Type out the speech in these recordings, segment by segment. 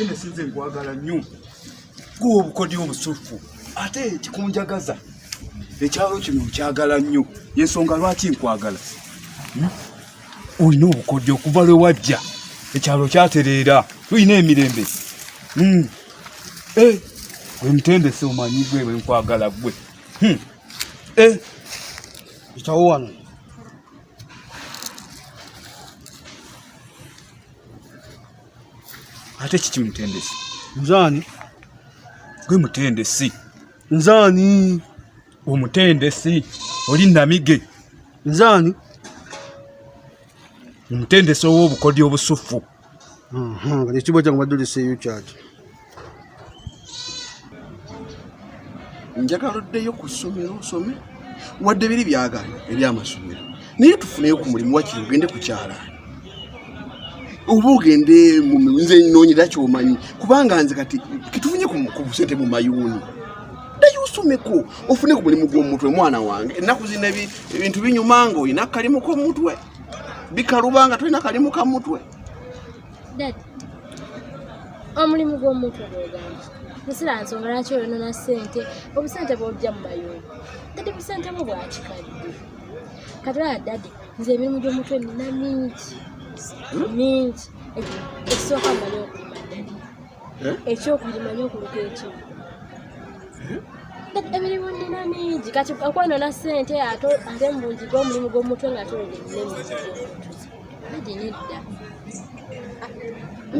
Mutende sinze nkwagala nnyo. Gwo obukodi obusufu. Ate kikunjagaza. Ekyalo kino kyagala nnyo. Yensonga lwaki nkwagala. Olina obukodi okuva lwe wajja. Ekyalo kyatereera. Tulina emirembe. Gwe Mutende se omanyi gwe nkwagala gwe. Itawo wano. Ate kiki Mutende si? Nzani? Gwe Mutende si. Nzani? Omutende si. Oli Namige. Nzani? Mutende so obukodi obusufu. Kati kibo kyangu badde liseeyo kyaki. Njagala oddeyo ku ssomero osome wadde biri byagala eby'amasomero naye tufuneyo ku mulimu wakiri ugende ku kyalaani oba ogende nze nnoonyera ky'omanyi kubanga nze kati kitufunye ku busente mu mayuuni ddayo osomeko ofune ku mulimu gw'omutwe mwana wange ennaku zino ebintu binyuma nga olina akalimu k'omutwe bikaluba nga tolina kalimu ka mutwe. Dad, omulimu gw'omutwe gw'ogamba Musira nsonga lwaki oyonona ssente obusente bw'ojja mu mayuuni kati busente mu bwakikadde kati olaba Dad nze emirimu gy'omutwe nina mingi ekisooka mmanyi okulima Dad ekyokubiri mmanyi okuluka ekibu Dad emirimu nina mingi kati okwonona ssente ate mu bungi bw'omulimu gw'omutwe nga tolere emirimu Dad nedda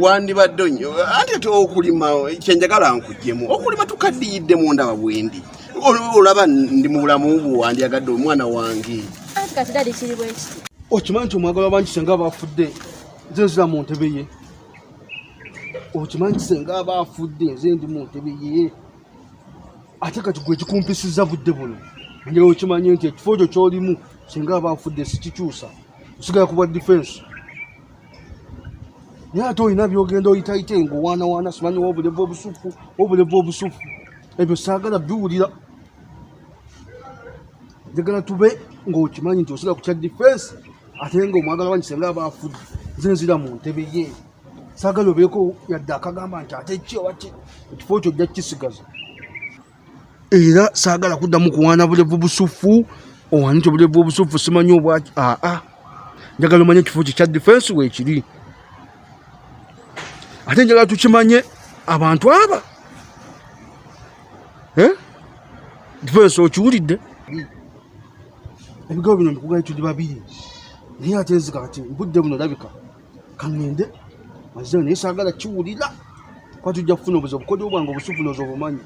wandibadde nnyo ate okulima kyenjagala nkuggyemu okulima tukaddiyidde mu ndaba bwendi olaba ndi mu bulamu bwo wandyagadde omwana wange ati kati Dad kiri bwe kiti okimanyi nti omwagala bangi senga abafudde nze nzira mu ntebe ye okimanyi senga abafudde nze ndi mu ntebe ye ate kati gwe kikumpisiza budde buno njagala okimanyi nti ekifo ekyo ky'olimu senga abafudde sikikyusa osigala kuba defense naye ate olina byogenda oyitayite ng'owaanawaana simanyi w'obulevu obusufu ebyo saagala biwulira njagala tube ng'okimanyi nti osigala ku kya defense ate ng'omwagala bangi senga abafudde nze nzira mu ntebe ye saagala obeeko yadde akagamba nti ate ki oba ki ekifo ekyo ojja kukisigaza era saagala kuddamu kuwaana bulevu busufu owaanite obulevu obusufu simanyi obwaki njagala omanye ekifo kyo kya defense weekiri ate njagala tukimanye abantu aba defense okiwulidde ebigambo bino mbikugaye tuli babiri naye ate nzika kati mbudde buno olabika kaŋŋende mazeo naye saagala kiwulira kuba tujja kufuna obuzi obukodi bwange obusufu noza obumanyi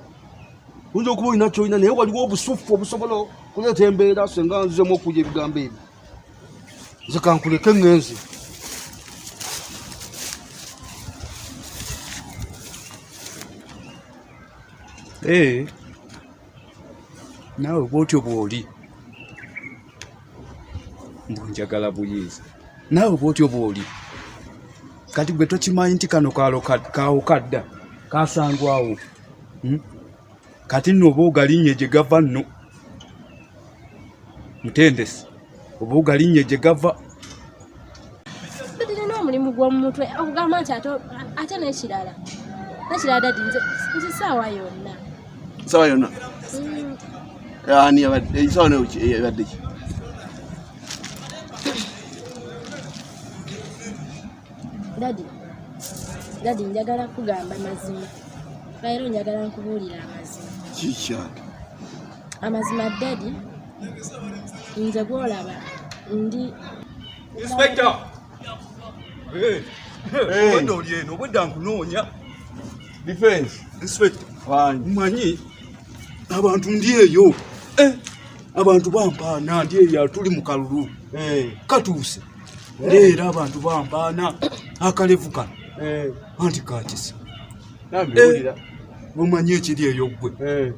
oyinza okuba olina kyolina naye waliwo obusufu obusobola okuleeta embeera senga nzizemu okulya ebigambo ebyo nze kankuleke ŋŋenzi Nawe bwotyo bw'oli mbunjagala buyiizi nawe bwotyo bw'oli kati gwe tokimanyi nti kano kaawo kadda kaasangwawo kati nno oba ogalinnye gye gava nno Mutendesi oba ogalinnye gye gava tulina omulimu gw'omutwe okugamba nti ate n'ekirala Dad nze saawa yonna ani ekisawa yabadde ki Dad njagala kugamba mazima era njagala nkubuulira amazima kikyaki amazima Dad nze gwolaba ndi Inspector wenda oli eno obwedda nkunoonya defense Inspector mmanyi abantu ndi eyo abantu bampaana ndi eyo tuli mu kalulu katuuse era abantu bampaana akalevu kano anti kakisa bumanyi ekiri eyo gwe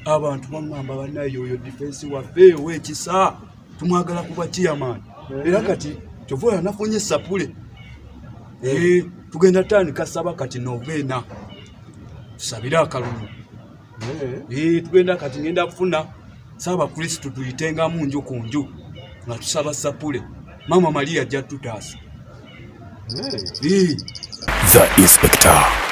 abantu bamwamba bannayo oyo defense waffe ow'ekisa tumwagala kuba chairman era kati kyova yanafunye sapule tugenda tandika saba kati novena tusabire akalulu tugenda kati ngenda kufuna saba Kristo tuyitengamu nju ku nju nga tusaba sapule Mama Maria ajja tutaasa The Inspector.